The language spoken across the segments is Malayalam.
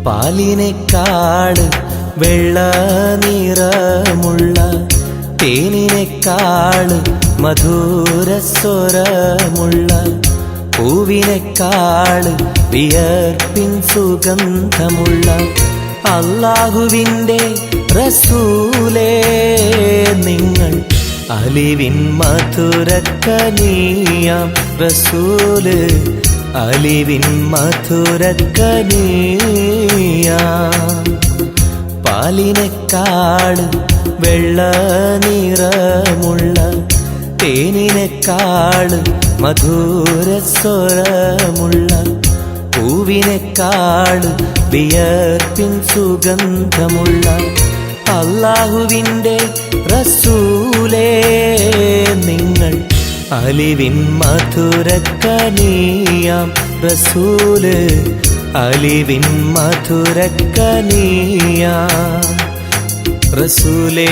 പാലിനേക്കാള് വെള്ള നിറമുള്ള തേനിനേക്കാള് മധുരസ്വരമുള്ള പൂവിനേക്കാള് വിയർപ്പിൻ സുഗന്ധമുള്ള അല്ലാഹുവിൻ്റെ റസൂലേ നിങ്ങൾ അലിവിൻ മധുരക്കനിയാം റസൂല് അലിവിൻ മധുരക്കനിയാം പാലിനേക്കാള് വെള്ള നിറമുള്ള തേനിനേക്കാള് മധുരസ്വരമുള്ള പൂവിനേക്കാള് വിയർപ്പിൻ സുഗന്ധമുള്ള അല്ലാഹുവിൻ്റെ റസൂലേ നിങ്ങൾ അലിവിൻ മധുരക്കനിയാം റസൂല് അലിവിൻ മധുരക്കനിയാം റസൂലേ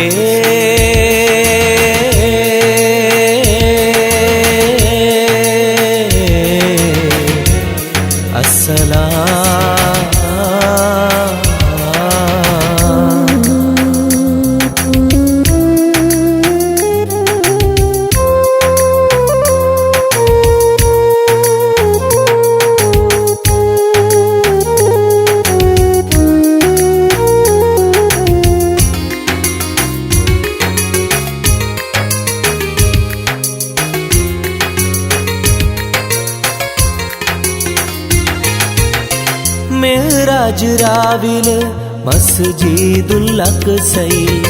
മിഅ്റാജ് രാവിലെ മസ്ജിദുൽ അഖ്സയിൽ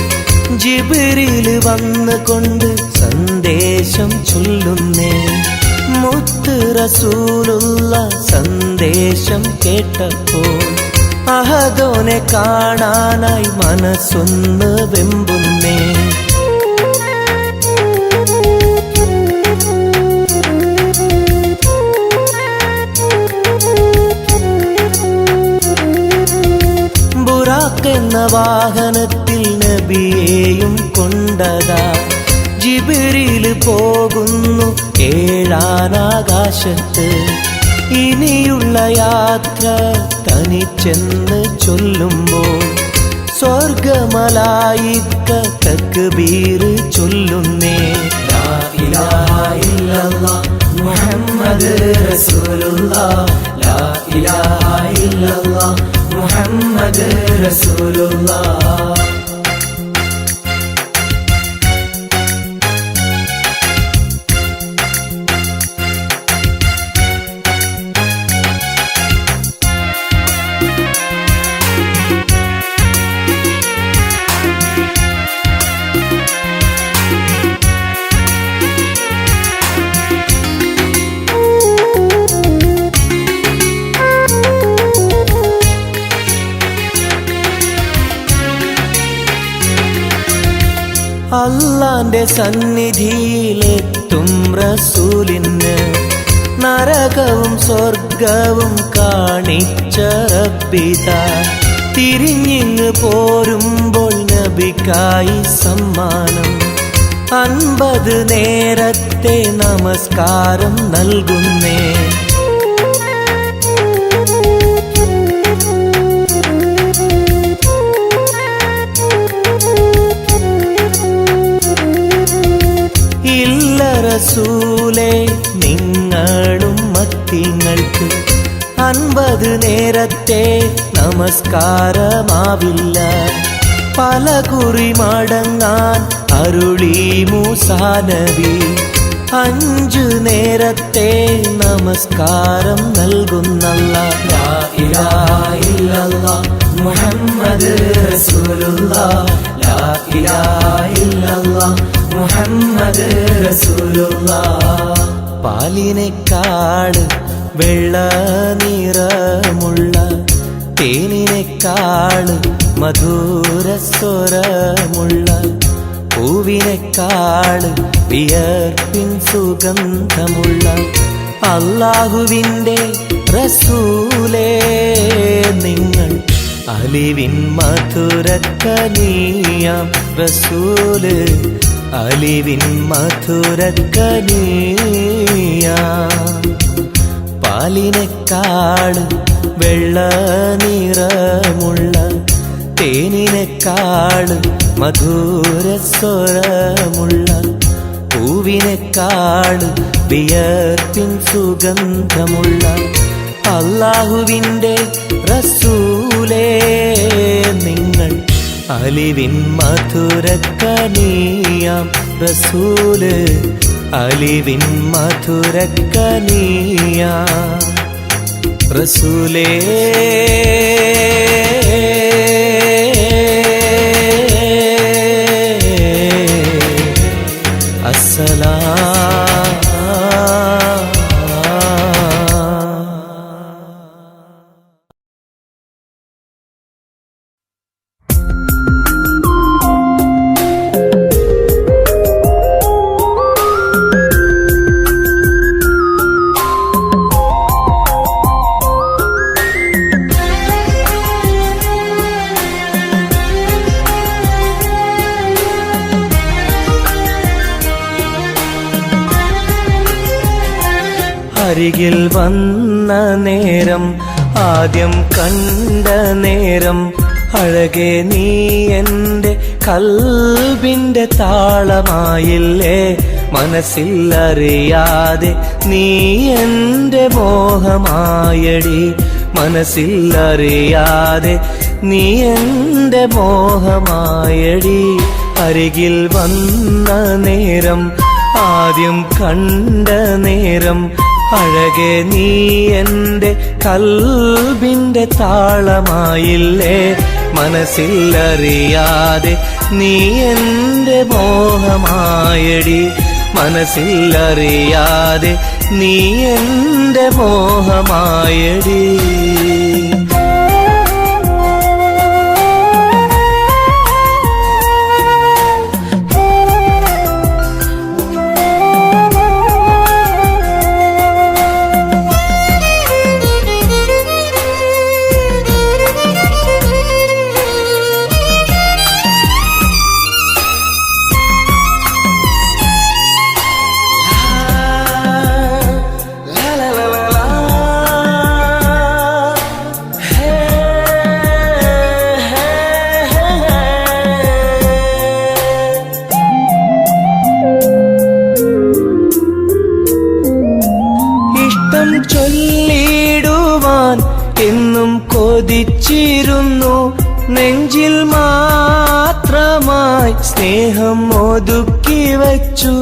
ജിബ്രീൽ വന്നുകൊണ്ട് സന്ദേശം ചൊല്ലുന്നേ മുത്ത് റസൂലുള്ള സന്ദേശം കേട്ടപ്പോൾ അഹദോനെ കാണാനായി മനസ്സൊന്ന് വെമ്പുന്നേ എന്ന വാഹനത്തിൽ നബിയെയും കൊണ്ടതാ ജിബ്രീൽ പോകുന്നു ഏഴാനാകാശത്ത് ഇനിയുള്ള യാത്ര തനിച്ചെന്ന് ചൊല്ലുമ്പോൾ സ്വർഗമലായിക്ക തക്ബീർ ചൊല്ലുന്നേ ലാ ഇലാഹ ഇല്ലല്ലാഹ് മുഹമ്മദ് റസൂലുള്ളാഹ് ലാ ഇലാഹ ഇല്ലല്ലാഹ് മുഹമ്മദ് റസൂലുള്ളാഹ് അല്ലാന്റെ സന്നിധിയിലെത്തും റസൂലിന് നരകവും സ്വർഗവും കാണിച്ച റബ്ബിതാ തിരിഞ്ഞിങ്ങ് പോരുമ്പോൾ നബിക്കായി സമ്മാനം 50 നേരത്തെ നമസ്കാരം നൽകുന്നേ റസൂലേ നിങ്ങളും മത്തിങ്ങൾക്ക് 50 നേരത്തെ നമസ്കാരമാവില്ല പല കുറി മടങ്ങാൻ അരുളി മൂസാ നബി 5 നേരത്തെ നമസ്കാരം നൽകുന്നല്ലാഹ് ലാ ഇലാഹ ഇല്ലല്ലാഹ് മുഹമ്മദ് റസൂലുള്ളാഹ് ലാ ഇലാഹ ഇല്ലല്ലാഹ് മുഹമ്മദ് റസൂലുള്ളാഹ് പാലിനേക്കാള് വെള്ള നിറമുള്ള തേനിനേക്കാള് മധുരസ്വരമുള്ള പൂവിനേക്കാള് വിയർപ്പിൻ സുഗന്ധമുള്ള അല്ലാഹുവിൻ്റെ റസൂലേ നിങ്ങൾ അലിവിൻ മധുരക്കനിയാം റസൂല് അലിവിൻ മധുരക്കനിയാം പാലിനെക്കാട് വെള്ള നിറമുള്ള തേനിനെക്കാട് മധുരസ്വരമുള്ള പൂവിനെക്കാട് വിയർപ്പിൻ സുഗന്ധമുള്ള അല്ലാഹുവിൻ്റെ റസൂലേ നിങ്ങൾ അലിവിൻ മധുരക്കനിയാം റസൂല് അലിവിൻ മധുരക്കനിയാം റസൂലേ അരികിൽ വന്ന നേരം ആദ്യം കണ്ട നേരം അഴകെ നീ എൻ്റെ കൽബിൻ്റെ താളമായില്ലേ മനസ്സിലറിയാതെ നീ എൻ്റെ മോഹമായടി മനസ്സിലറിയാതെ നീ എൻ്റെ മോഹമായടി അരികിൽ വന്ന നേരം ആദ്യം കണ്ട നേരം അഴകെ നീ എൻ്റെ കൽബിൻ്റെ താളമായില്ലേ മനസ്സിലറിയാതെ നീ എൻ്റെ മോഹമായടി മനസ്സിലറിയാതെ നീ എൻ്റെ മോഹമായടി ചൊല്ലിടുവാൻ എന്നും കൊതിച്ചിരുന്നു നെഞ്ചിൽ മാത്രമായി സ്നേഹം ഒതുക്കി വച്ചു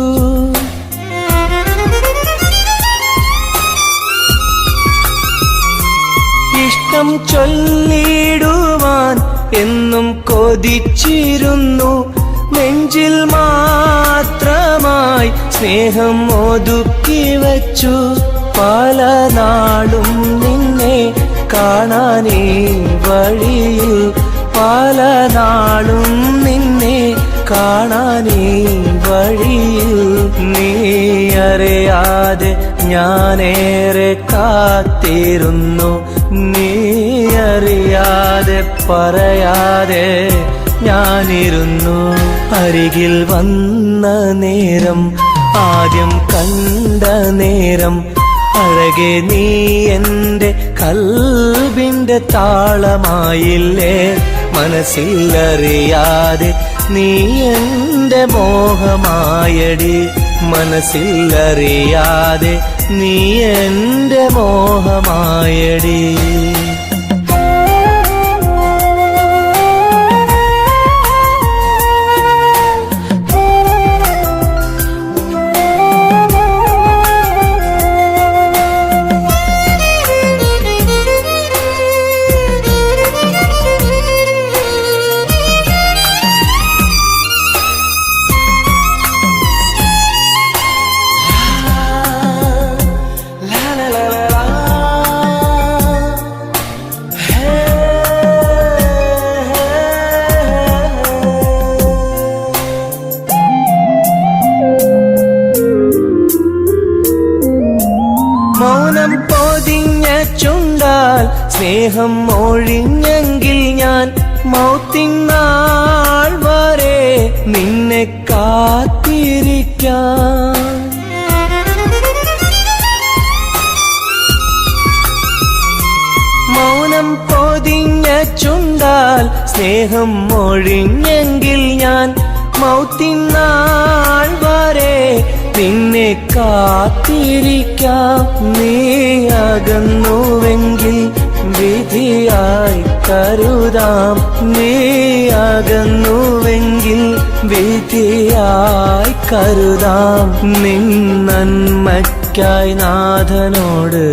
ഇഷ്ടം ചൊല്ലിടുവാൻ എന്നും കൊതിച്ചിരുന്നു നെഞ്ചിൽ മാത്രമായി സ്നേഹം ഒതുക്കി വച്ചു പല നാളും നിന്നെ കാണാനേ വഴിയിൽ പല നാളും നിന്നെ കാണാനേ വഴിയിൽ നീ അറിയാതെ ഞാനേറെ കാത്തിരുന്നു നീ അറിയാതെ പറയാതെ ഞാനിരുന്നു അരികിൽ വന്ന നേരം ആദ്യം കണ്ട നേരം അഴകെ നീ എൻ്റെ കൽബിൻ്റെ താളമായില്ലേ മനസ്സിലറിയാതെ നീ എൻ്റെ മോഹമായടി മനസ്സിലറിയാതെ നീ എൻ്റെ മോഹമായടി മൗനം പൊതിഞ്ഞ ചുണ്ടാൽ സ്നേഹം ഒഴിഞ്ഞെങ്കിൽ ഞാൻ മൗത്തിനാൾ വരെ നിന്നെ കാത്തിരിക്കാം ചുണ്ടാൽ സ്നേഹം ഒഴിഞ്ഞെങ്കിൽ ഞാൻ മൗത്തിനാൾ വരെ നിന്നെ കാത്തിരിക്കാം. നീ അകന്നുവെങ്കിൽ വിധിയായി കരുതാം. നീ അകന്നുവെങ്കിൽ വിധിയായി കരുതാം. നിൻ നന്മയ്ക്കായി നാഥനോട്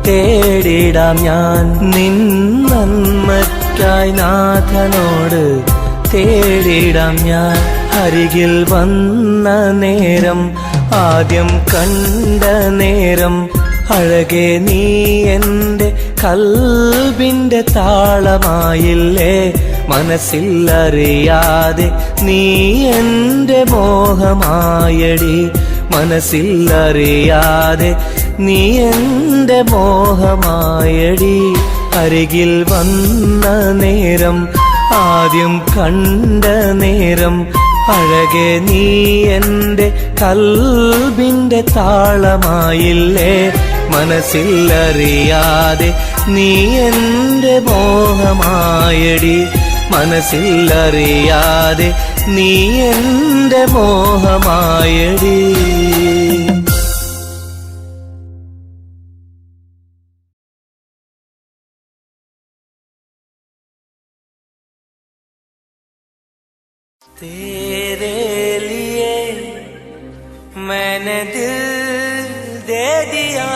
തേടിടാം ഞാൻ. നിൻ നന്മയ്ക്കായി നാഥനോട് തേടിടാം ഞാൻ. അരികിൽ വന്ന നേരം, ആദ്യം കണ്ട നേരം, അഴകെ നീ എൻ്റെ കൽബിൻ്റെ താളമായില്ലേ. മനസ്സിൽ അറിയാതെ നീ എൻ്റെ മോഹമായടി. മനസ്സിൽ അറിയാതെ നീ എൻ്റെ മോഹമായടി. അരികിൽ വന്ന നേരം, ആദ്യം കണ്ട നേരം, അഴകെ നീ എൻ്റെ കൽബിൻ്റെ താളമായില്ലേ. മനസ്സിൽ അറിയാതെ നീ എൻ്റെ മോഹമായടി. മനസ്സിൽ അറിയാതെ നീ എൻ്റെ മോഹമായടി. तेरे लिए मैंने दिल दे दिया,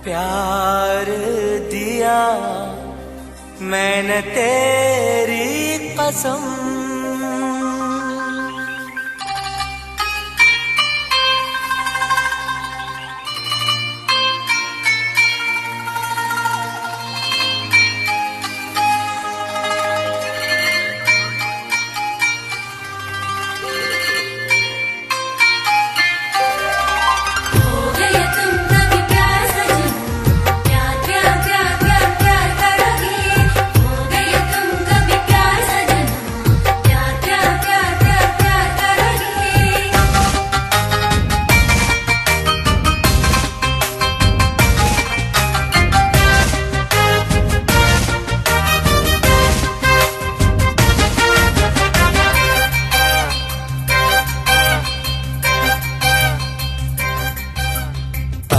प्यार दिया मैंने तेरी कसम.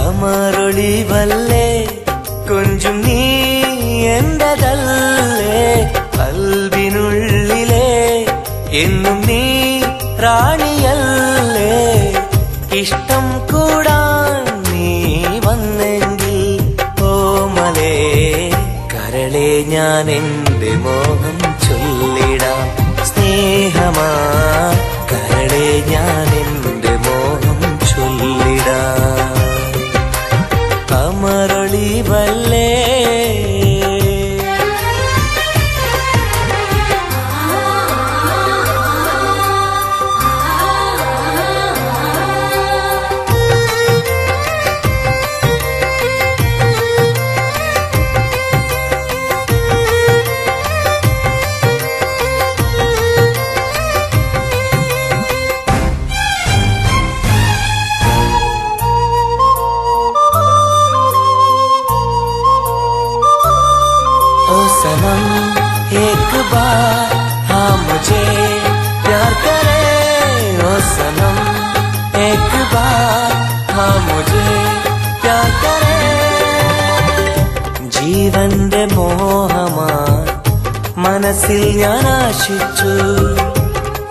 അമരൊളിവല്ലേ കൊഞ്ചും നീ എന്റതല്ലേ. കൽബിനുള്ളിലെ എന്നും നീ റാണിയല്ലേ. ഇഷ്ടം കൂടാൻ നീ വന്നെങ്കിൽ ഓമലേ കരളെ ഞാൻ എന്റെ മോഹം ചൊല്ലിടാം. സ്നേഹമാ കരളെ ഞാൻ എന്റെ മോഹം ചൊല്ലിടാം. അമരൊളിവല്ലേ सनम एक बार हाँ मुझे प्यार करे. ओ सनम एक बार हाँ मुझे प्यार करे. ജീവന്റെ മോഹമായി മനസ്സിൽ ഞാൻ ആശിച്ചു.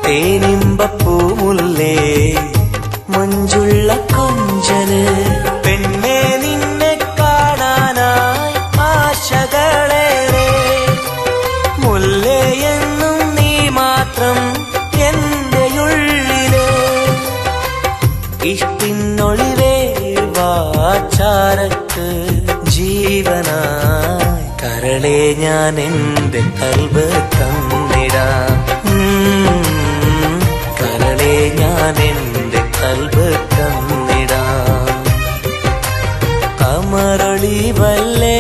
തേനിമ്പപ്പൂമുല്ലേ മഞ്ചുള്ള കൊഞ്ചല്. പെണ്ണെ നിന്നെ കാണാനായി ആശകളേറെ. മുല്ലയെന്നും നീ മാത്രം എന്റെ ഉള്ളിലെ. ഇഷ്ടിനൊളിവേ വാചാരക്ക് ജീവനായി കരളെ ഞാൻ എന്റെ കൽബ് തന്നിടാം. കരളെ ഞാൻ എന്റെ കൽബ് തന്നിടാം. അമരൊളിവല്ലേ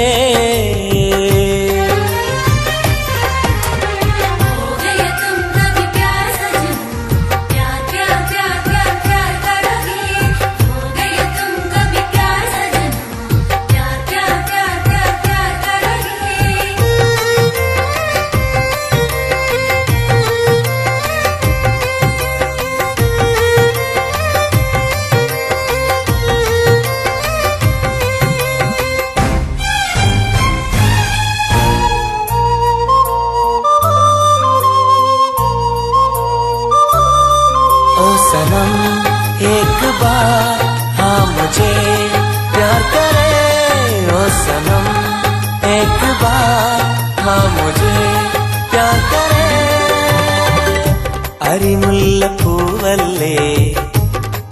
കരിമുല്ലപ്പൂവല്ലേ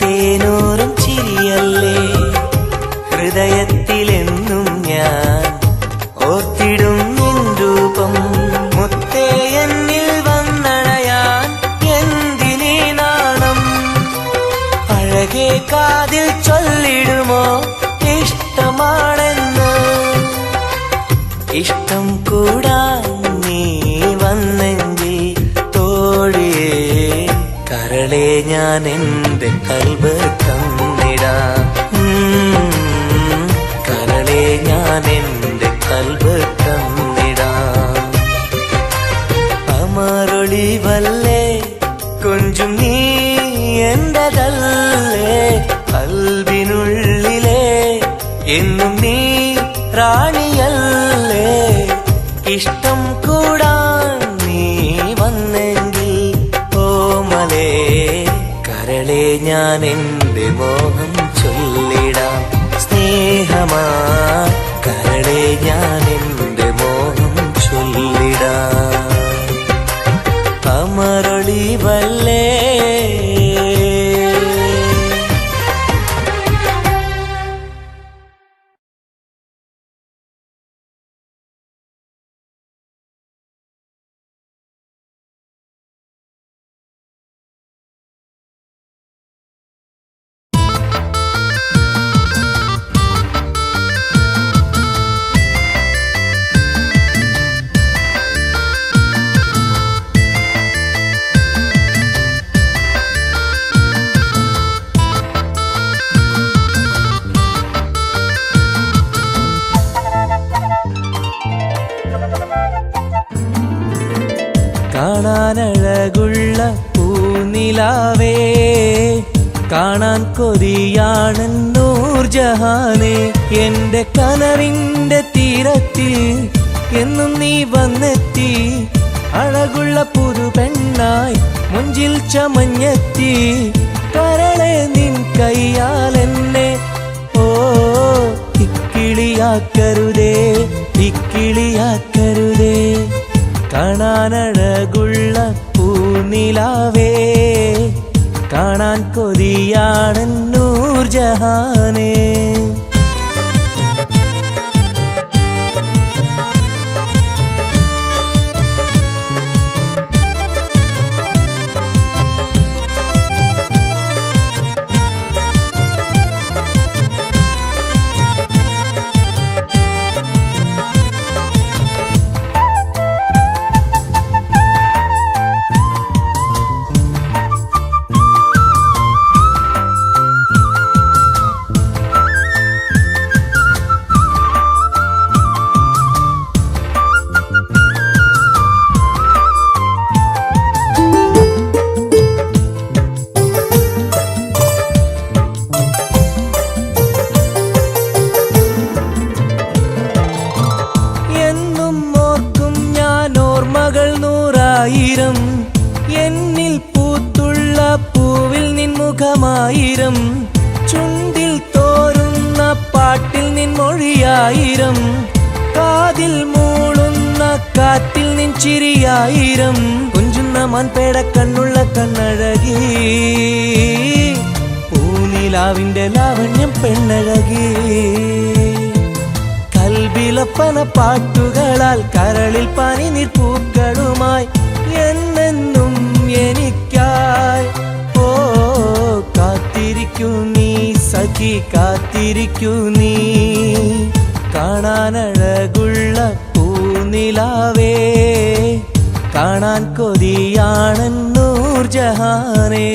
തേനൂറും ചിരിയല്ലേ ഹൃദയത്തിലെന്നും ഞാൻ ഓർത്തിടും നിൻ രൂപം മുത്തേ എന്നിൽ വന്നണയാൻ എന്തിനീ നാണം അഴകേ കാതിൽ ചൊല്ലിടുമോ ഇഷ്ടമാണെന്ന് ഇഷ്ടം കൂടാൻ നീ വന്നെങ്കിൽ തോഴിയേ കരളെ ഞാൻ എന്റെ കൽബ് തന്നിടാം കരളെ ഞാൻ എന്റെ കൽബ് തന്നിടാം അമരൊളിവല്ലേ കൊഞ്ചും നീ എന്റതല്ലേ കൽബിനുള്ളിലെ എന്നും നീ റാണിയല്ലേ ഇഷ്ടം കൂടാൻ നീ വന്നെങ്കിൽ ഓമലേ കരളെ ഞാൻ എന്റെ മോഹം ചൊല്ലിടാം സ്നേഹമാ കരളെ ഞാൻ എന്റെ മോഹം ചൊല്ലിടാം അമരൊളിവല്ലേ കാണാനഴകുള്ള പൂനിലാവേ കാണാൻ കൊതിയാണ് നൂർജഹാനെ എന്റെ കനവിന്റെ തീരത്തിൽ എന്നും നീ വന്നെത്തി അഴകുള്ള പുതുപെണ്ണായി മുഞ്ചിൽ ചമഞ്ഞെത്തി കരളെ നിൻ കയ്യാൽ എന്നെ ഓ ഇക്കിളിയാക്കരുതേ ഇക്കിളിയാക്കരുതേ കാണാനഴകുള്ള പൂനിലാവേ കാണാൻ കൊതിയാണ് നൂർജഹാനേ എന്നിൽ പൂത്തുള്ള പൂവിൽ നിൻ മുഖമായിരം ചുണ്ടിൽ തോരുന്ന പാട്ടിൽ നിൻ മൊഴിയായിരം കാതിൽ മൂളുന്ന കാറ്റിൽ നിൻ ചിരിയായിരം കുഞ്ചുന്ന മൺപേട കണ്ണുള്ള കണ്ണഴകി പൂനിലാവിന്റെ ലാവണ്യം പെണ്ണഴകി കൽബിലൊപ്പന പാട്ടുകളാൽ കരളിൽ പനിനീർ പൂക്കളുമായി എന്നെന്നും എനിക്കായി ഓ കാത്തിരിക്കൂ നീ സഖി കാത്തിരിക്കൂ നീ കാണാനഴകുള്ള പൂനിലാവേ കാണാൻ കൊതിയാണ് നൂർജഹാനേ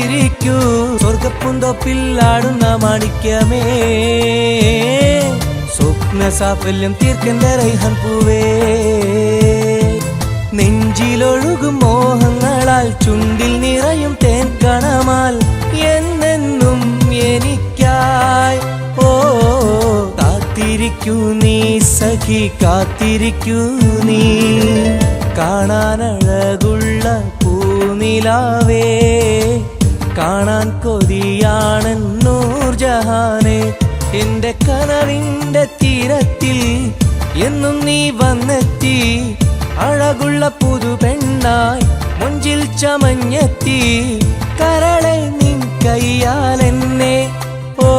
കാത്തിരിക്കൂ സ്വർഗപ്പുന്തോപ്പില്ലാടുന്ന മാണിക്യമേ സ്വപ്ന സാഫല്യം തീർക്കണ്ട റൈഹാൻ പൂവേ നെഞ്ചിലൊഴുകും മോഹങ്ങളാൽ ചുണ്ടിൽ നിറയും തേൻ കണമാൽ എന്നെന്നും എനിക്കായി ഓ കാത്തിരിക്കൂ നീ സഖി കാത്തിരിക്കൂ നീ കാണാനഴകുള്ള പൂനിലാവേ കാണാൻ കൊതിയാണെൻ നൂർജഹാനെ എന്റെ കനവിന്റെ തീരത്തിൽ എന്നും നീ വന്നെത്തി അഴകുള്ള പുതു പെണ്ണായി മുഞ്ചിൽ ചമഞ്ഞെത്തി കരളെ നിൻ കയ്യാലെന്നെ ഓ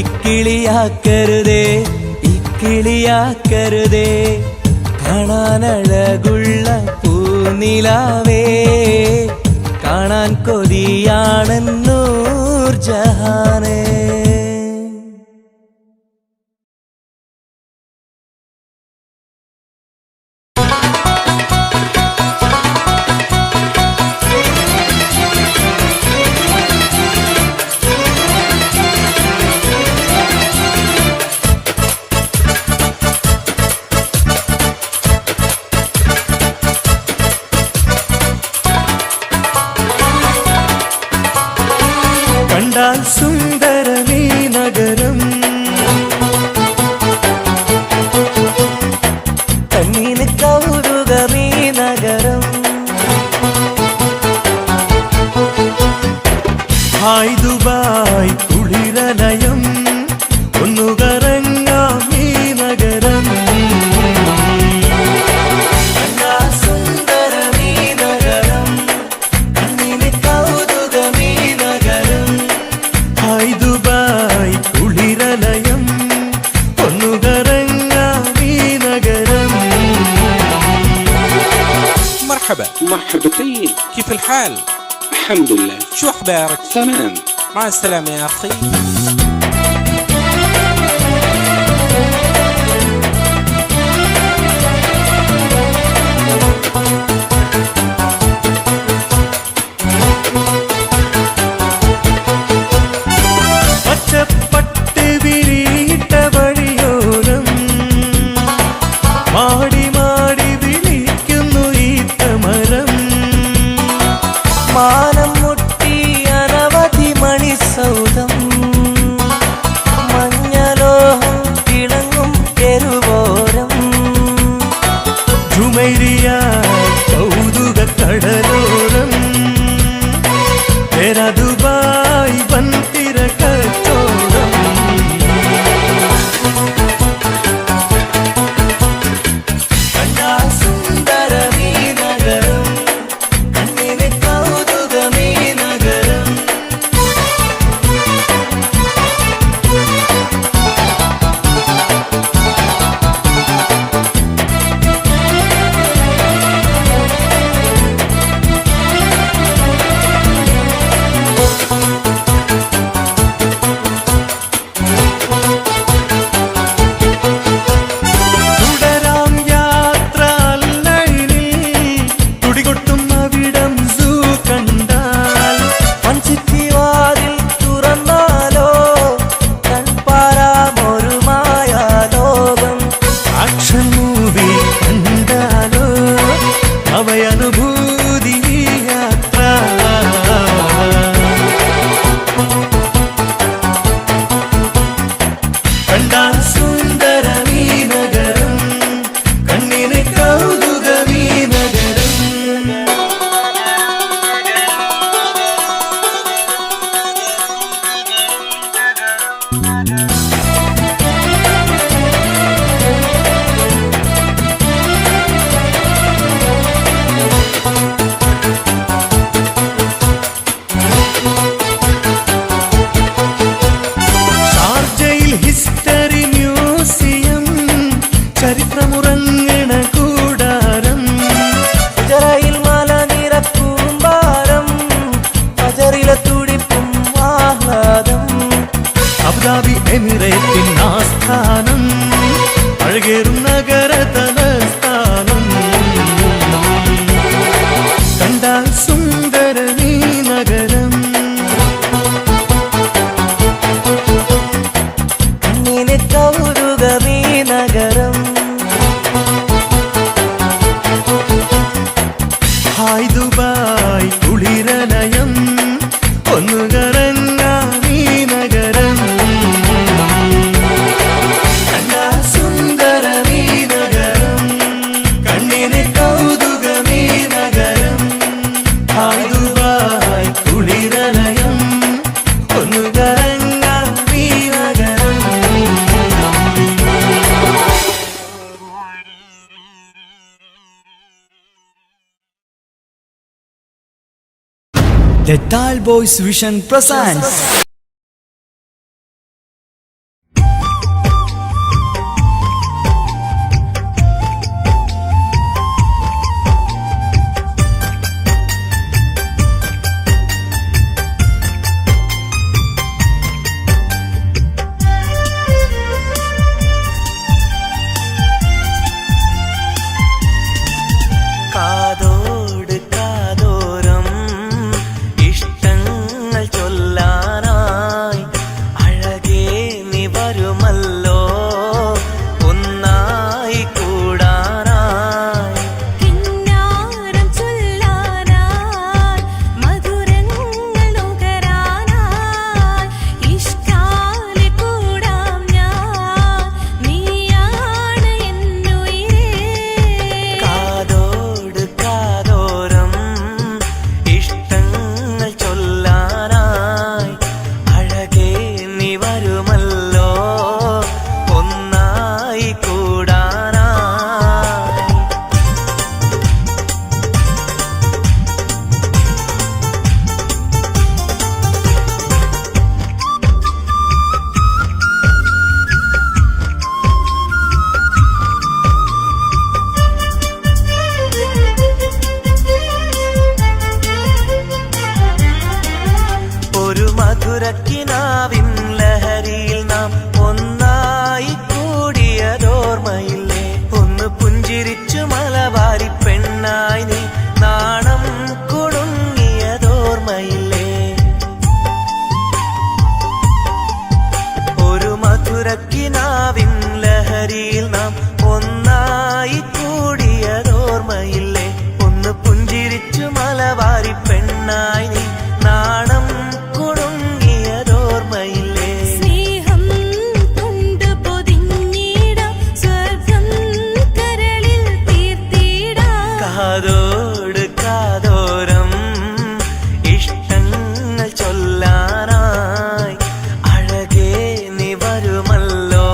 ഇക്കിളിയാക്കരുതേ ഇക്കിളിയാക്കരുതേ കാണാനഴകുള്ള പൂനിലാവേ കാണാൻ കൊതിയാണെൻ നൂർജഹാനെ സുന്ദരമീ നഗരം കണ്ണീന് കൗതുകമീ നഗരം ഹായ് ദുബായ് കുളിരലയം ഒന്നുകറങ്ങാം ഈ നഗരം സുന്ദരമീ നഗരം കണ്ണീന് കൗതുകമീ നഗരം ഹായ് ദുബായ് കുളിരലയം ഒന്നുകറങ്ങാം ഈ നഗരം مرحبا مرحبتين. كيف الحال؟ الحمد لله. شو أخبارك؟ تمام. مع السلامة يا أخي. പച്ചപ്പട്ട് വിരിയിട്ട വഴിയോരം മാടി മാടി വിളിക്കുന്നു ഈ തമരം മാനം മുട്ടി അനവധി മണിസൗധം മഞ്ഞലോഹം തിളങ്ങും തെരുവോരം ജുമൈരിയ കൗതുക കടലോരം तेरा दुबाई बनती रखोड़म कन्ना सुंदरमी नगरम कन्नीने कौतुकमी The Tall Boys Vision presents കാതോട് കാതോരം ഇഷ്ടങ്ങൾ ചൊല്ലാനായി അഴകേ നീ വരുമല്ലോ ഒന്നായി കൂടാനായി കിന്നാരം ചൊല്ലാനായി മധുരങ്ങൾ നുകരാനായി ഇഷ്ടാലെ കൂടാം ഞാൻ നീയാണ് എന്നുയിരേ കാതോട് കാതോരം ഇഷ്ടങ്ങൾ ചൊല്ലാനായി അഴകേ നീ വരുമല്ലോ ഒന്നായി കൂടാനായി ഒരു മധുരക്കിനാവിൻ ലഹരിയിൽ നാം ഒന്നായി കൂടിയതോർമ്മയില്ലേ ഒന്ന് പുഞ്ചിരിച്ചു മലബാരി പെണ്ണായി നീ നാണം കുടുങ്ങിയതോർമ്മയില്ലേ ഒരു മധുരക്കിനാവിൻ ലഹരിയിൽ നാം ഒന്നായി കൂടിയതോർമ്മയില്ലേ ഒന്ന് പുഞ്ചിരിച്ചു മലബാരി പെണ്ണായി നീ നാണം കുടുങ്ങിയതോർമ്മയില്ലേ സ്നേഹം കൊണ്ട് പൊതിഞ്ഞിടാം സ്വർഗം കരളിൽ തീർത്തിടാം കാതോട് കാതോരം ഇഷ്ടങ്ങൾ ചൊല്ലാനായി അഴകേ നീ വരുമല്ലോ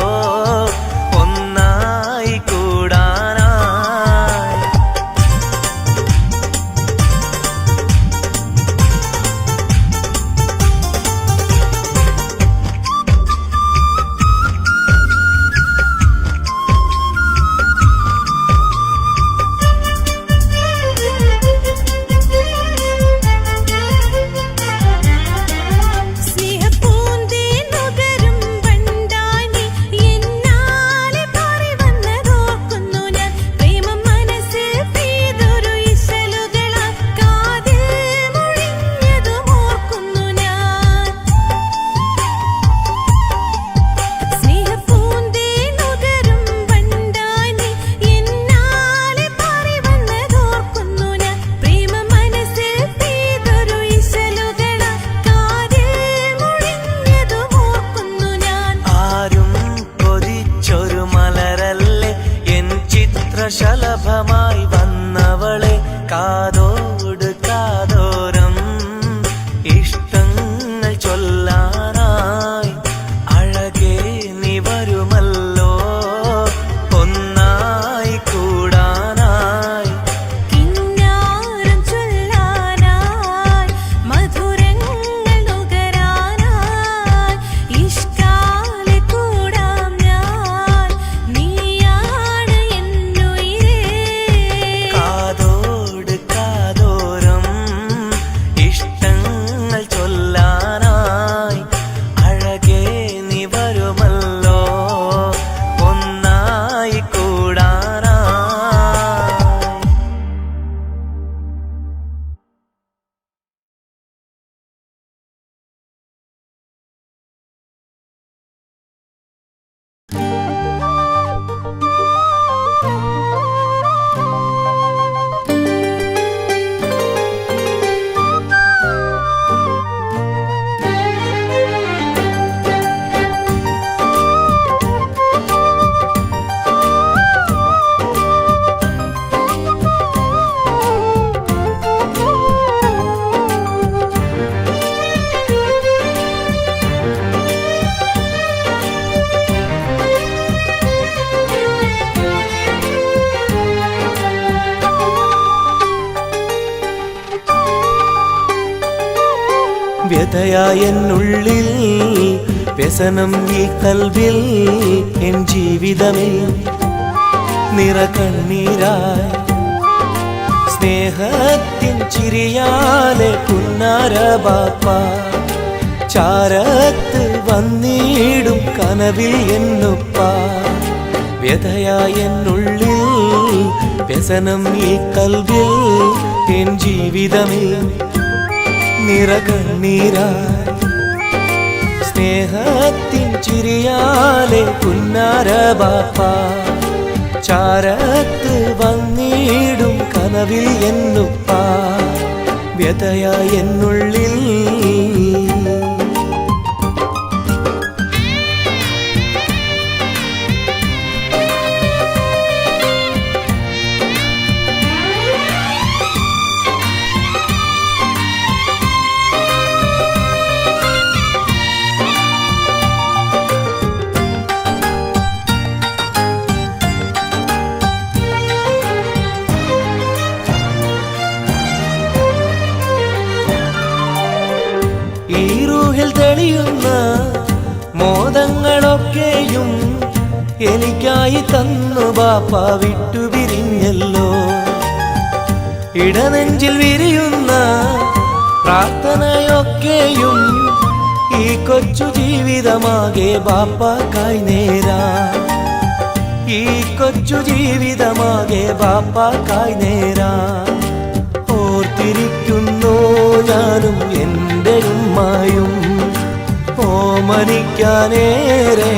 ഒന്നായി കൂടാനായി വ്യതയായെന്നുള്ളിൽ വ്യസനം ഈ കൽവിൽ എൻ ജീവിതമേ നിറകണ്ണീരായി സ്നേഹത്തിൻ ചിരിയാലെ പുന്നാര ബാപ്പ ചാരത്ത് വന്നിടും കനവിൽ എന്നുപ്പ വ്യതയായെന്നുള്ളിൽ വ്യസനം ഈ കൽവിൽ എൻ ജീവിതമേ നിറകണ്ണീരായി സ്നേഹത്തിൻ ചിരിയാലെ പുന്നാര ബാപ്പ ചാരത്ത് വന്നിടും കനവിൽ എന്നുപ്പ വ്യതയായെന്നുള്ളിൽ ഈ റൂഹിൽ തെളിയുന്ന മോദങ്ങളൊക്കെയും എനിക്കായി തന്നു ബാപ്പ വിട്ടുപിരിഞ്ഞല്ലോ ഇടനെഞ്ചിൽ വിരിയുന്ന പ്രാർത്ഥനയൊക്കെയും ഈ കൊച്ചു ജീവിതമാകെ ബാപ്പാക്കായി നേരാ ഈ കൊച്ചു ജീവിതമാകെ ബാപ്പാക്കായി നേരാ ഓർത്തിരിക്കുന്നു ഞാനും എൻ്റെ ഉമ്മായും ഓമനിക്കാനേറെ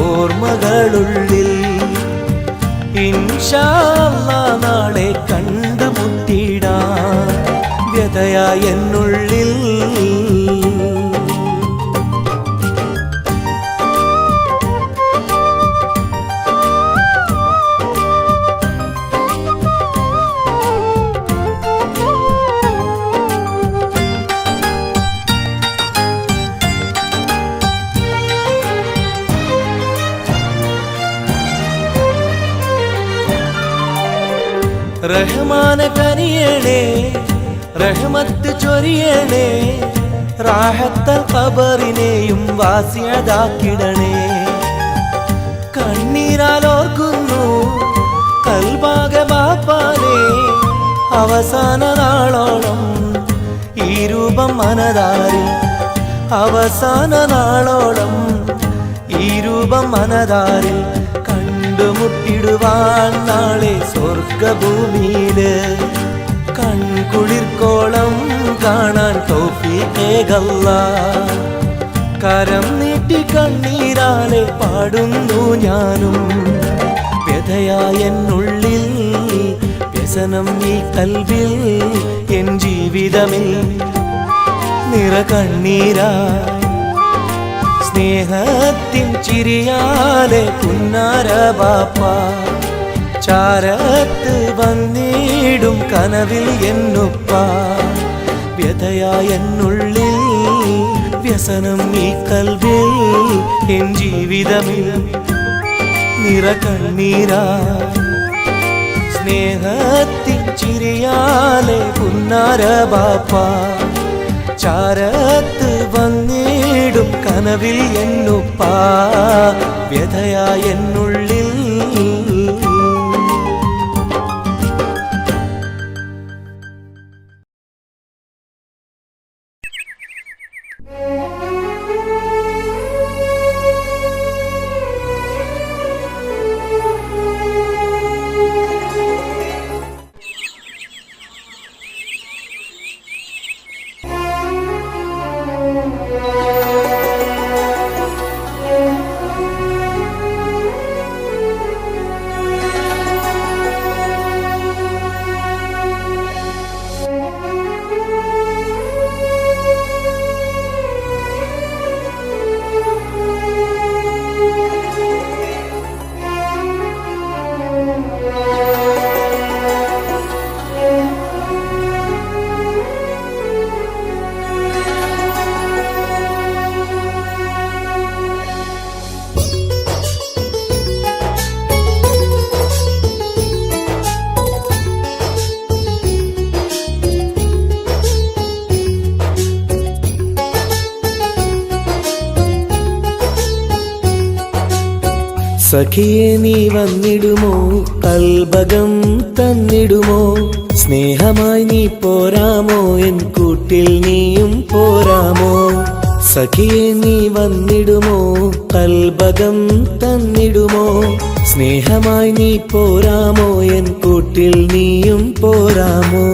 ഓർമ്മകളുള്ളിൽ ഇൻഷാ അല്ലാഹ് നാളെ കണ്ടുമുട്ടിടാൻ വ്യതയായെന്നുള്ളിൽ റഹ്മാനെ കനിയണേ റഹ്മത്ത് ചൊരിയണേ റാഹത്തൽ ഖബറിനെയും വാസിയതാക്കിടണേ കണ്ണീരാലോർക്കുന്നു കൽബാകെ ബാപ്പാനെ അവസാന നാളോളം ഈ രൂപം മനതാരിൽ അവസാന നാളോളം ഈ രൂപം മനതാരിൽ കണ്ടുമുട്ടിടുവാൻ നാളെ സ്വർഗഭൂമിയില് കൺകുളിർക്കോളം കാണാൻ തൗഫീഖേകല്ലാഹ് കരം നീട്ടി കണ്ണീരാലെ പാടുന്നു ഞാനും വ്യതയായെന്നുള്ളിൽ വ്യസനം ഈ കൽവിൽ എൻ ജീവിതമേ നിറകണ്ണീരായി സ്നേഹത്തിൻ ചിരിയാലെ പുന്നാര ബാപ്പ ചാരത്ത് വന്നിടും കനവിൽ എന്നുപ്പ വ്യതയായെന്നുള്ളിൽ വ്യസനം ഈ കൽവിൽ എൻ ജീവിതമേ നിറകണ്ണീരായി സ്നേഹത്തിൻ ചിരിയാലെ പുന്നാര ബാപ്പ ചാരത്ത് വന്നിടും കനവിൽ എന്നുപ്പ വ്യതയായെന്നുള്ളിൽ സഖിയെ നീ വന്നിടുമോ കൽബകം തന്നിടുമോ സ്നേഹമായി നീ പോരാമോ എൻ കൂട്ടിൽ നീയും പോരാമോ സഖിയെ നീ വന്നിടുമോ കൽബകം തന്നിടുമോ സ്നേഹമായി നീ പോരാമോ എൻ കൂട്ടിൽ നീയും പോരാമോ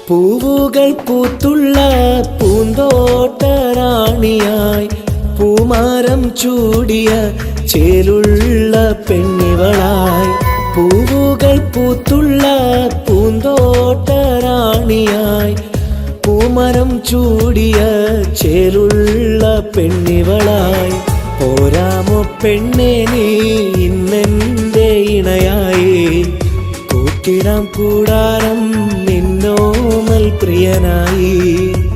പൂവുകൾ പൂത്തുള്ള പൂന്തോട്ടറാണിയായി പൂമാരം ചൂടിയ ചേലുള്ള പെണ്ണിവളായി പൂവുകൾ പൂത്തുള്ള പൂന്തോട്ടറാണിയായി പൂമരം ചൂടിയ ചേലുള്ള പെണ്ണിവളായി പോരാമോ പെണ്ണെ നീ ഇന്നെന്റെ ഇണയായി കൂട്ടിടാം കൂടാരം നിന്നോമൽ പ്രിയനായി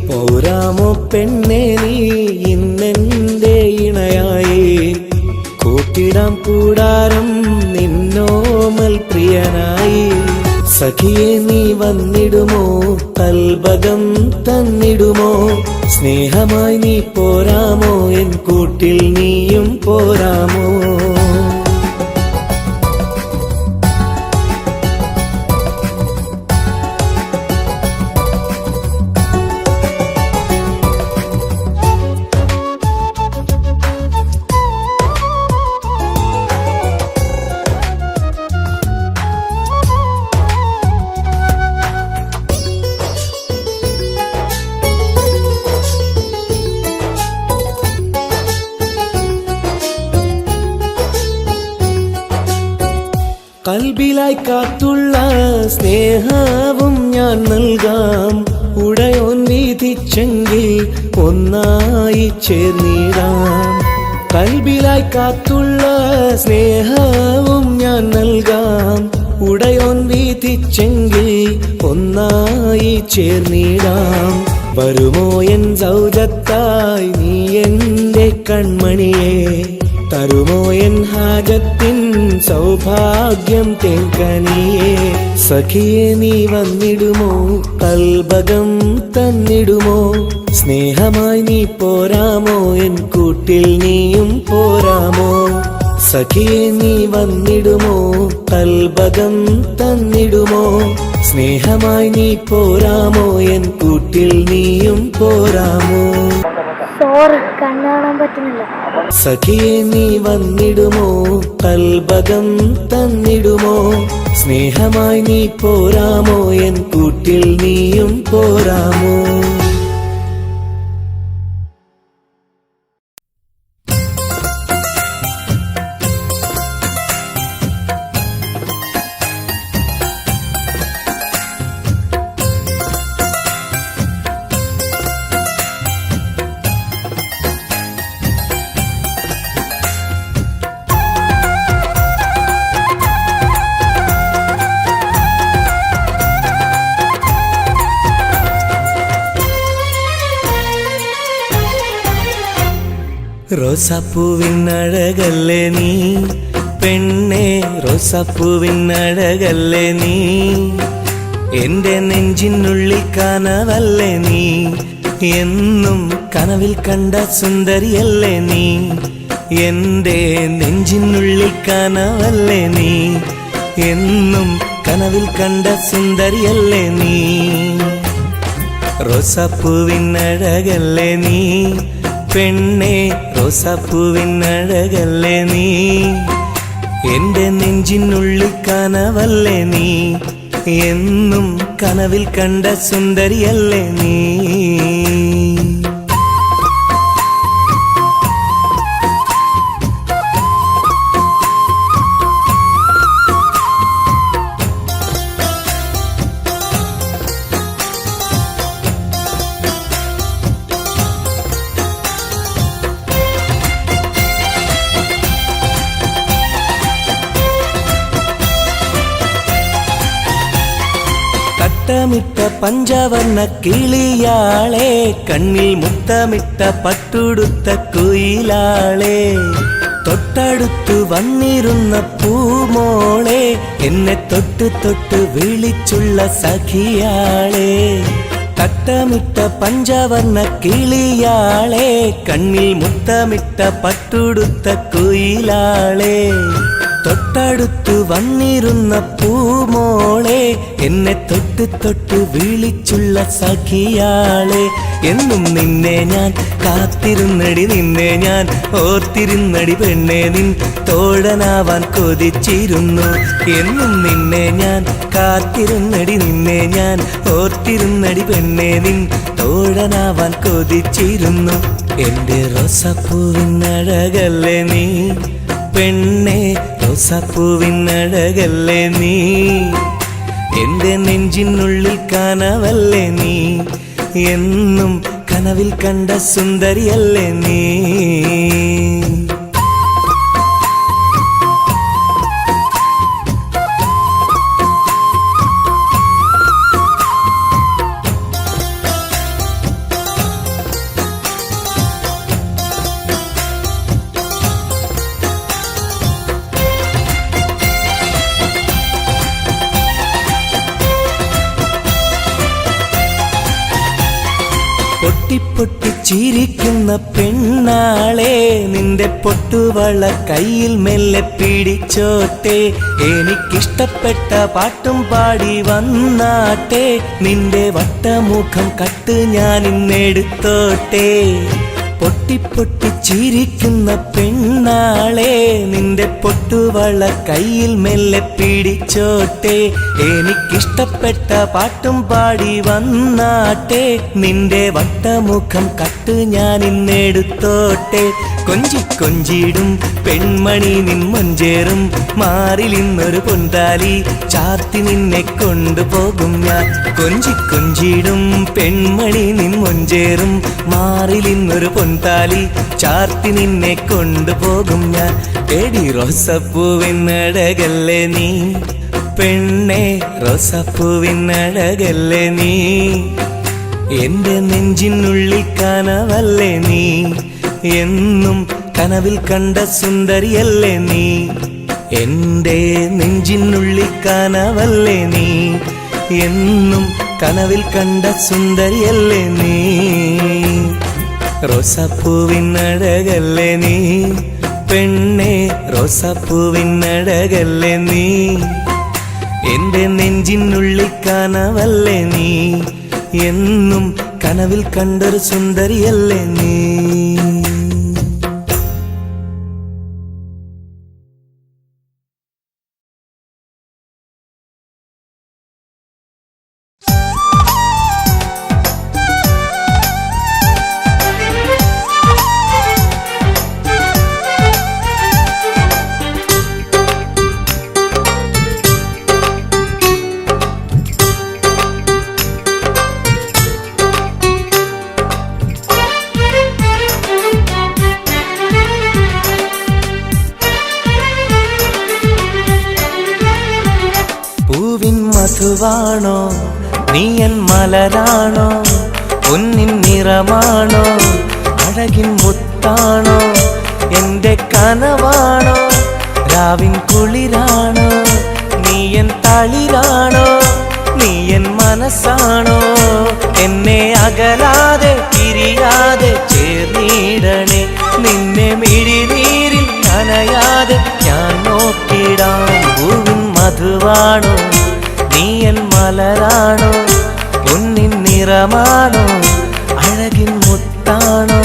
പോരാമോ പെണ്ണെ നീ ഇന്നെന്റെ ഇണയായി കൂട്ടിടാം കൂടാരം നിന്നോമൽ പ്രിയനായി സഖിയെ നീ വന്നിടുമോ കൽബകം തന്നിടുമോ സ്നേഹമായി നീ പോരാമോ എൻ കൂട്ടിൽ നീയും പോരാമോ കൽബിലായി കാത്തുള്ള സ്നേഹവും ഞാൻ നൽകാം ഉടയോൻ വിധിച്ചെങ്കിൽ ഒന്നായി ചേർന്നിടാം കൽബിലായി കാത്തുള്ള സ്നേഹവും ഞാൻ നൽകാം ഉടയോൻ വിധിച്ചെങ്കിൽ ഒന്നായി ചേർന്നിടാം വരുമോ എൻ സൗജത്തായി നീ എന്റെ കൺമണിയെ തരുമോ എൻ ഹാജത്തിൻ സൗഭാഗ്യം തേങ്കനിയേ സഖിയെ നീ വന്നിടുമോ കൽബകം തന്നിടുമോ സ്നേഹമായി നീ പോരാമോ എൻ കൂട്ടിൽ നീയും പോരാമോ സഖിയെ നീ വന്നിടുമോ കൽബകം തന്നിടുമോ സ്നേഹമായി നീ പോരാമോ എൻ കൂട്ടിൽ നീയും പോരാമോ സോറി കണ്ണു കാണാൻ പറ്റുന്നില്ല സഖിയെ നീ വന്നിടുമോ കൽബകം തന്നിടുമോ സ്നേഹമായി നീ പോരാമോ എൻ കൂട്ടിൽ നീയും പോരാമോ റോസാപ്പൂവിനഴകല്ലേ നീ പെണ്ണെ റോസാപ്പൂവിനഴകല്ലേ നീ എന്റെ നെഞ്ചിനുള്ളിൽ കനവല്ലേ നീ എന്നും കനവിൽ കണ്ട സുന്ദരിയല്ലേ നീ എന്റെ നെഞ്ചിനുള്ളിൽ കനവല്ലേ നീ എന്നും കനവിൽ കണ്ട സുന്ദരിയല്ലേ നീ റോസാപ്പൂവിനഴകല്ലേ നീ പെണ്ണെ റോസാപ്പൂവിനഴകല്ലേ നീ എന്റെ നെഞ്ചിനുള്ളിൽ കനവല്ലേ നീ എന്നും കനവിൽ കണ്ട സുന്ദരിയല്ലേ നീ തട്ടമിട്ട പഞ്ചവർണ്ണ കിളിയാളെ, കണ്ണിൽ മുത്തമിട്ട പട്ടുടുത്ത കുയിലാളെ, തൊട്ടടുത്തു വന്നിരുന്ന പൂമോളെ, എന്നെ തൊട്ട് തൊട്ട് വിളിച്ചുള്ള സഖിയാളെ. തട്ടമിട്ട പഞ്ചവർണ്ണ കിളിയാളെ, കണ്ണിൽ മുത്തമിട്ട പട്ടുടുത്ത കുയിലാളെ, തൊട്ടടുത്തു വന്നിരുന്ന പൂമോളെ, എന്നെ തൊട്ട് തൊട്ട് വിളിച്ചുള്ള സഖിയാളെ. എന്നും നിന്നെ ഞാൻ കാത്തിരുന്നടി, നിന്നെ ഞാൻ ഓർത്തിരുന്നടി പെണ്ണെ, നിൻ തോഴനാവാൻ കൊതിച്ചിരുന്നു. എന്നും നിന്നെ ഞാൻ കാത്തിരുന്നടി, നിന്നെ ഞാൻ ഓർത്തിരുന്നടി പെണ്ണെ, നിൻ തോഴനാവാൻ കൊതിച്ചിരുന്നു. എൻ്റെ റോസാപ്പൂവിനഴകല്ലേ നീ പെണ്ണെ, റോസാപ്പൂവിനഴകല്ലേ നീ, എൻ്റെ നെഞ്ചിനുള്ളിൽ കനവല്ലേ നീ, എന്നും കനവിൽ കണ്ട സുന്ദരിയല്ലേ നീ. പൊട്ടി ചിരിക്കുന്ന പെണ്ണാളെ, നിന്റെ പൊട്ടുവള കയ്യിൽ മെല്ലെ പിടിച്ചോട്ടെ, എനിക്കിഷ്ടപ്പെട്ട പാട്ടും പാടി വന്നാട്ടെ, നിന്റെ വട്ടമുഖം കട്ട് ഞാൻ ഇന്നെടുത്തോട്ടെ. പൊട്ടി ചിരിക്കുന്ന പെണ്ണാളെ, നിന്റെ പൊട്ടുവള കയ്യിൽ മെല്ലെ പിടിച്ചോട്ടെ, എനിക്കിഷ്ടപ്പെട്ട പാട്ടും പാടി വന്നാട്ടെ, നിന്റെ വട്ടമുഖം കട്ട് ഞാൻ ഇന്നെടുത്തോട്ടെ. കൊഞ്ചിടും പെൺമണി നിൻ മൊഞ്ചേറും മാറിൽ ഇന്നൊരു പൊന്താലി ചാർത്തി നിന്നെ കൊണ്ടുപോകും ഞാൻ. കൊഞ്ചിടും പെൺമണി നിൻ മൊഞ്ചേറും മാറിൽ ഇന്നൊരു പൊന്താലി ചാർത്തി നിന്നെ കൊണ്ടുപോകും ഞാൻ. എടി റോസാപ്പൂവിനഴകല്ലേ നീ പെണ്ണെ, റോസാപ്പൂവിനഴകല്ലേ നീ, എൻ്റെ നെഞ്ചിനുള്ളിൽ കനവല്ലേ നീ, എന്നും കനവിൽ കണ്ട സുന്ദരിയല്ലേ നീ. എൻ്റെ നെഞ്ചിനുള്ളിൽ കനവല്ലേ നീ, എന്നും കനവിൽ കണ്ട സുന്ദരിയല്ലേ നീ. റോസാപ്പൂവിനഴകല്ലേ നീ പെണ്ണെ, റോസാപ്പൂവിനഴകല്ലേ നീ, എൻ്റെ നെഞ്ചിനുള്ളിൽ കനവല്ലേ നീ, എന്നും കനവിൽ കണ്ടൊരു സുന്ദരിയല്ലേ നീ. മധുവാണോ നീയൻ മലരാണോ, പൊന്നിൻ നിറമാണോ, അഴകിൻ മുത്താണോ, എൻ്റെ കനവാണോ, രാവിൻ കുളിരാണോ, നീയൻ തളിരാണോ, നീയൻ മനസ്സാണോ, എന്നെ അകലാതെ പിരിയാതെ ചേർന്നിടണേ, നിന്നെ മിഴിനീരിൽ നനയാതെ ഞാൻ നോക്കിടാം. പൂവിൻ മധുവാണോ നീയൻ മലരാണോ, പൊന്നിൻ നിറമാണോ, അഴകിൻ മുത്താണോ.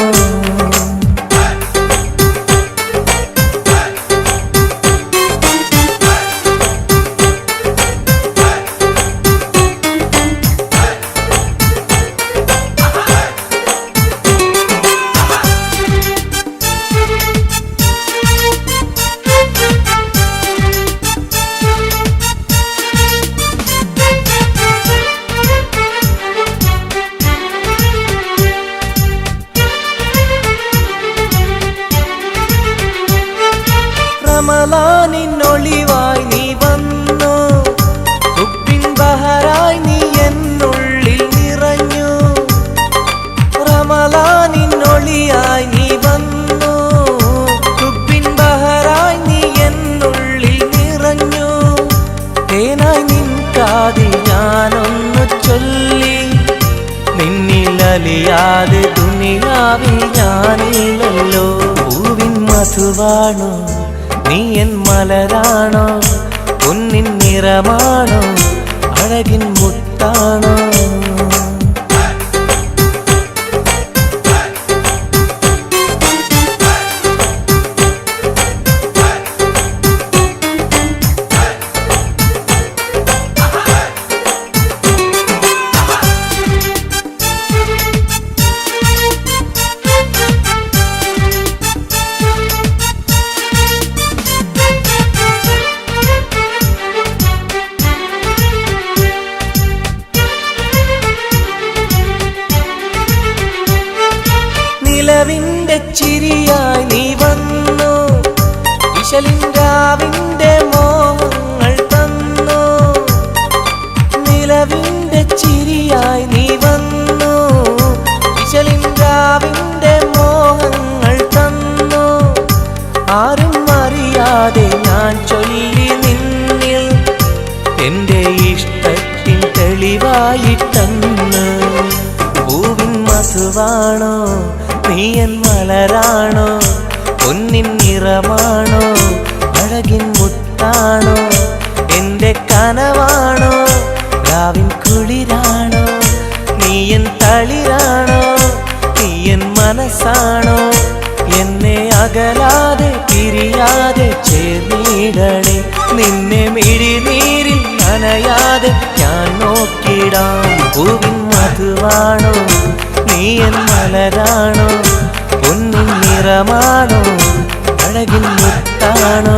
അലിയാതെ ദുനിയാവിൽ ഞാനില്ലല്ലോ. പൂവിൻ മധുവാണോ നീ എൻ മലരാണോ, പൊന്നിൻ നിറമാണോ അഴകിൻ മുത്താണോ. നിലവിന്റെ ചിരിയായി നീ വന്നു, വിശലിൻരാവിന്റെ മോഹങ്ങൾ തന്നു. നിലവിന്റെ ചിരിയായി നീ വന്നു, വിശലിൻരാവിന്റെ മോഹങ്ങൾ തന്നു. ആരും അറിയാതെ ഞാൻ ചൊല്ലി നിന്നിൽ എന്റെ ഇഷ്ടത്തിൻ തെളിവായിട്ടന്ന്. പൂവിൻ മധുവാണോ നീ എൻ മലരാണോ, പൊന്നിൻ നിറമാണോ അഴകിൻ മുത്താണോ. എന്റെ കനവാണോ രാവിൻ കുളിരാണോ, നീ എൻ തളിരാണോ, നീ എൻ മനസ്സാണോ. എന്നെ അകലാതെ പിരിയാതെ ചേർന്നിടണേ, നിന്നെ മിഴിനീരിൽ നനയാതെ ഞാൻ നോക്കിടാം. പൂവിൻ മധുവാണോ നീ എൻ മലരാണോ, പൊന്നിൻ നിറമാണോ അഴകിൻ മുത്താണോ.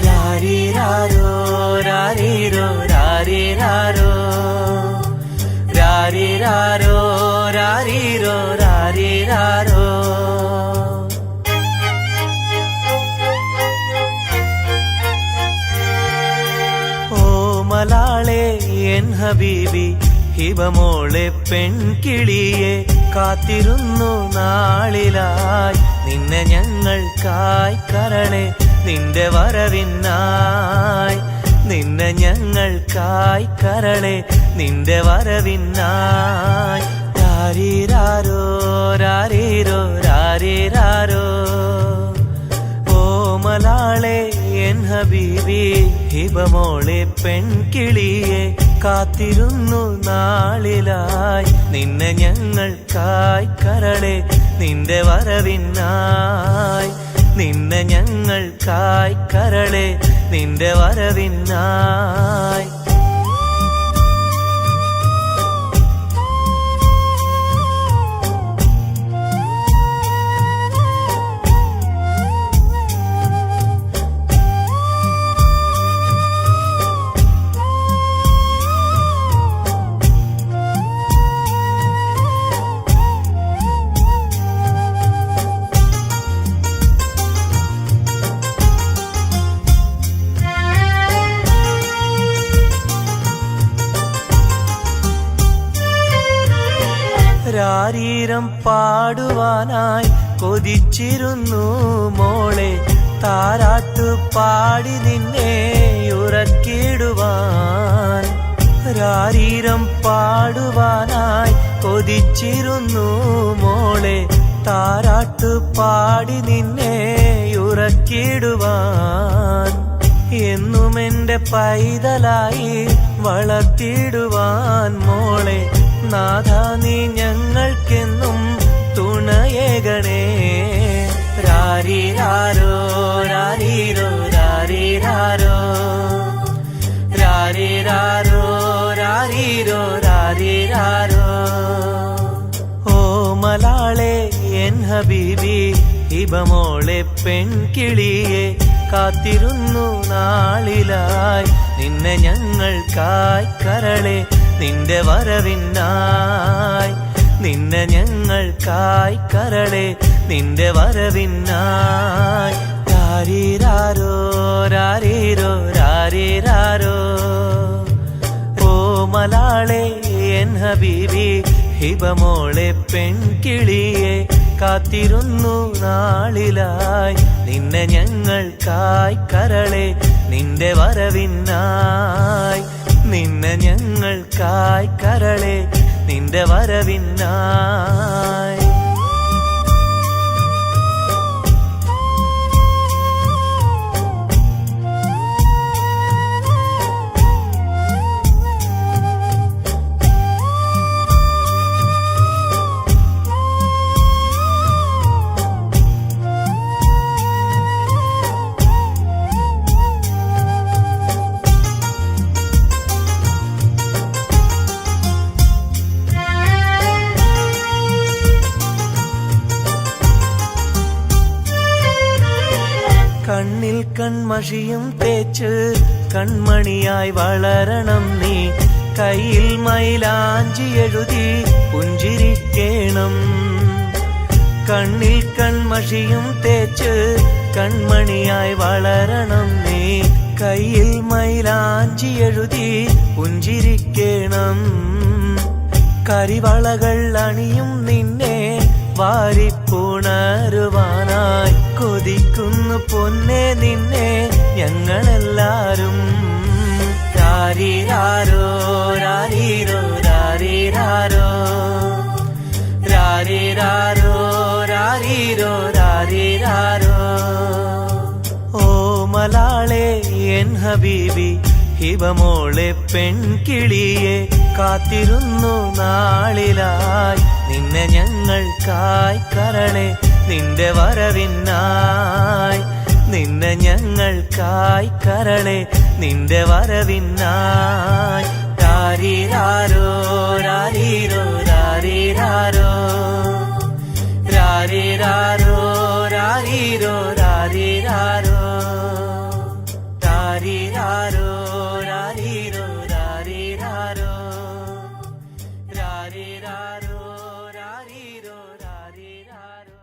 രാരിരാരോ രാരിരോ രാരിരാരോ, രാരിരാരോ രാരിരോ രാരിരാരോ. ഓ മലാളെ എൻ ഹബീബി ഹിബമോളെ പെൺകിളിയെ, കാത്തിരുന്നു നാളിലായി നിന്നെ ഞങ്ങൾക്കായി കരളെ, നിന്റെ വരവിനായി നിന്നെ ഞങ്ങൾക്കായി കരളെ, നിന്റെ വരവിനായി. രാരിരാരോ രാരിരോ രാരിരാരോ. ഓ മലാളെ എൻ ഹബീബി ഹിബമോളെ പെൺകിളിയെ, കാത്തിരുന്നു നാളിലായി നിന്നെ ഞങ്ങൾക്കായി കരളെ, നിന്റെ വരവിനായി നിന്നെ ഞങ്ങൾക്കായി കരളെ, നിന്റെ വരവിനായി. രാരീരം പാടുവാനായി കൊതിച്ചിരുന്നു മോളെ, താരാട്ടു പാടി നിന്നെ ഉറക്കിടുവാൻ. രാരീരം പാടുവാനായി കൊതിച്ചിരുന്നു മോളെ, താരാട്ടു പാടി നിന്നെ ഉറക്കിടുവാൻ. എന്നും എന്റെ പൈതലായി വളർത്തിടുവാൻ മോളെ, നാഥ നീ ഞങ്ങൾക്കെന്നും തുണയേകണേ. രാരിരാരോ രാരിരോ രാരിരാരോ, രാരിരാരോ രാരിരോ രാരിരാരോ. ഓ മലാളെ എൻ ഹബീബി ഹിബമോളെ പെൺകിളിയെ, കാത്തിരുന്നു നാളിലായി നിന്നെ ഞങ്ങൾക്കായി കരളെ, നിന്റെ വരവിനായി നിന്നെ ഞങ്ങൾക്കായി കരളെ, നിന്റെ വരവിനായി. രാരിരാരോ രാരിരോ രാരിരാരോ. ഹിബമോളെ പെൺകിളിയെ കാത്തിരുന്നു നാളിലായി നിന്നെ ഞങ്ങൾക്കായി കരളെ നിന്റെ വരവിനായി നിന്നെ ഞങ്ങൾക്കായി കരളെ നിന്റെ വരവിനായി കണ്ണിൽ കൺമഷിയും തേച്ച് കൺമണിയായി വളരണം നീ കയ്യിൽ മൈലാഞ്ചി എഴുതി പുഞ്ചിരിക്കേണം കണ്ണിൽ കൺമഷിയും തേച്ച് കൺമണിയായി വളരണം നീ കയ്യിൽ മൈലാഞ്ചി എഴുതി പുഞ്ചിരിക്കേണം കരിവളകൾ അണിയും നിന്നെ വാരിപ്പുണരുവാനായി കൊതിക്കുന്നു പൊന്നെ നിന്നെ ഞങ്ങളെല്ലാരും രാരിരാരോ രാരീരോ രാരിരാരോ രാരിരാരോ രാരീരോ രാരിരാരോ ഓ മലാളെ എൻ ഹബീബി ഹിബമോളെ പെൺകിളിയെ കാത്തിരുന്നു നാളിലായി നിന്നെ ഞങ്ങൾക്കായി കരളെ നിന്റെ വരവിനായി നിന്നെ ഞങ്ങൾക്കായി കരളെ നിന്റെ വരവിനായി രാരിരാരോ രാരീരോ രാരിരാരോ രാരിരാരോ രാരീരോ രാരിരാരോ രാരിരാരോ രാരീരോ രാരിരാരോ രാരിരാരോ രാരീരോ രാരിരാരോ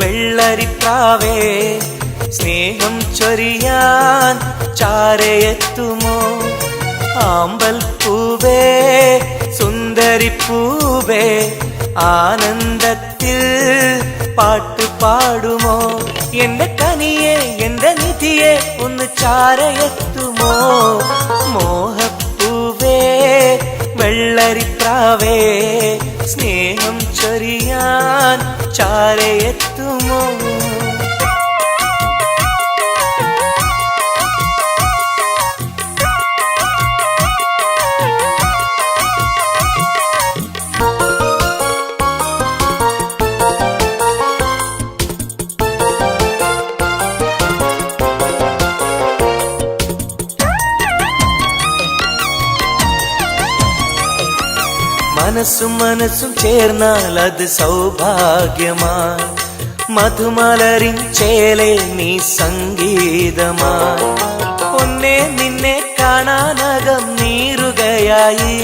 വെള്ളരിപ്രാവേ സ്നേഹം ചൊരിയാൻ ചാരയെത്തുമോ ആമ്പൽ പൂവേ സുന്ദരിപ്പൂവേ ആനന്ദത്തിൽ പാട്ടു പാടുമോ എന്റെ കനിയെ എന്റെ നിധിയെ ഒന്ന് ചാരയെത്തുമോ മോഹപ്പൂവേ വെള്ളരിപ്രാവേ സ്നേഹം ചൊരിയാൻ ചാരയെത്തുമോ മനസ്സും മനസ്സും ചേർന്നാൽ അത് സൗഭാഗ്യമായി മധുമലരിൻ ചേലെ നീ സംഗീതമായി പൊന്നെ നിന്നെ കാണാനകം നീറുകയായി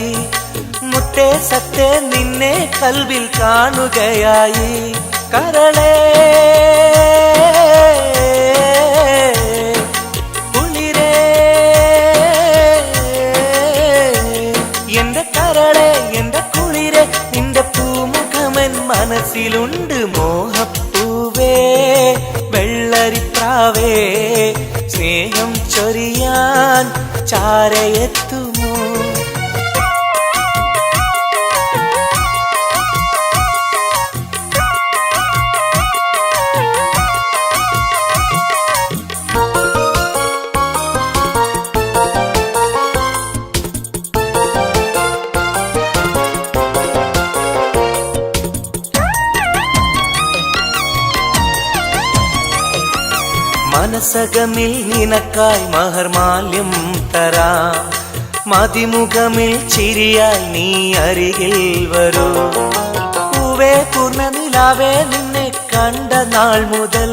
മുത്തേ സത്തേ നിന്നെ കൽവിൽ കാണുകയായി കരളേ കുളിരേ എന്റെ കരളേ എന്റെ കുളിരേ നിന്റെ പൂമുഖമൻ മനസ്സിലുണ്ട് മോഹപ്പൂവേ വെള്ളരിപ്രാവേ സ്നേഹം ചൊരിയാൻ ചാരയെത്തുമോ മാനസകമിൽ നിനക്കായി മഹർമാല്യം തരാം, മതിമുഖമിൽ ചിരിയായി നീ അരികിൽ വരൂ. പൂവേ പൂർണ്ണനിലാവേ നിന്നെ കണ്ട നാൾ മുതൽ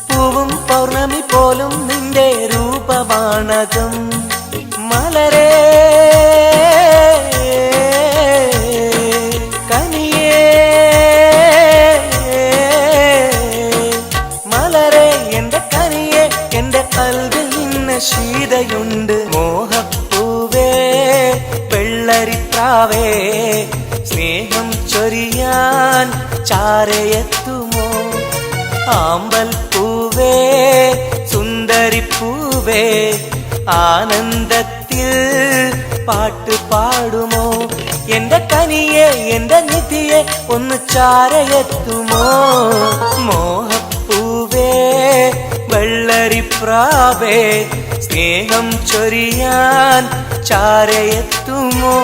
പൂവും പൗർണമി പോലും നിന്റെ രൂപമാണകം. മലരേ കനിയേ മലരേ എന്റെ കനിയേ, എന്റെ കൽവിൽ നിന്ന ശീതയുണ്ട്. മോഹപ്പൂവേ വെള്ളരിപ്രാവേ സ്നേഹം ചൊരിയാൻ ചാരയെത്തുമോ? ആമ്പൽ പൂവേ സുന്ദരിപ്പൂവേ ആനന്ദത്തിൽ പാട്ട് പാടുമോ? എന്റെ കനിയെ എന്റെ നിധിയെ ഒന്ന് ചാരയെത്തുമോ? മോഹപ്പൂവേ വെള്ളരിപ്രാവേ സ്നേഹം ചൊരിയാൻ ചാരയെത്തുമോ?